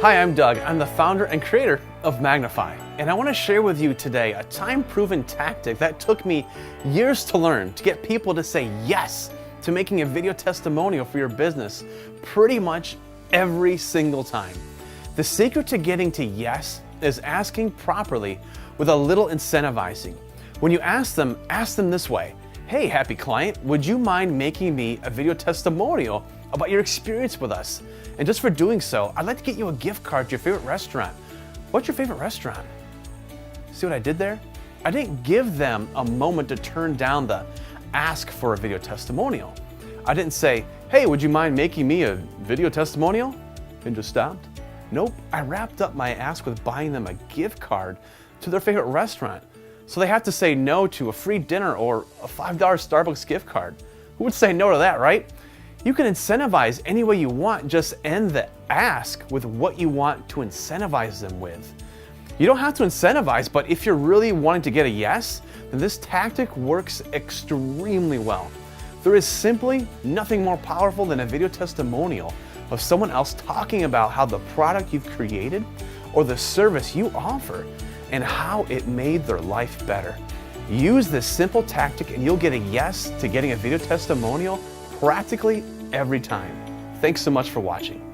Hi, I'm Doug. I'm the founder and creator of Magnify, and I want to share with you today a time-proven tactic that took me years to learn to get people to say yes to making a video testimonial for your business pretty much every single time. The secret to getting to yes is asking properly with a little incentivizing. When you ask them this way: hey, happy client, would you mind making me a video testimonial about your experience with us? And just for doing so, I'd like to get you a gift card to your favorite restaurant. What's your favorite restaurant? See what I did there? I didn't give them a moment to turn down the ask for a video testimonial. I didn't say, hey, would you mind making me a video testimonial? And just stopped. Nope, I wrapped up my ask with buying them a gift card to their favorite restaurant. So they have to say no to a free dinner or a $5 Starbucks gift card. Who would say no to that, right? You can incentivize any way you want, just end the ask with what you want to incentivize them with. You don't have to incentivize, but if you're really wanting to get a yes, then this tactic works extremely well. There is simply nothing more powerful than a video testimonial of someone else talking about how the product you've created or the service you offer and how it made their life better. Use this simple tactic and you'll get a yes to getting a video testimonial practically every time. Thanks so much for watching.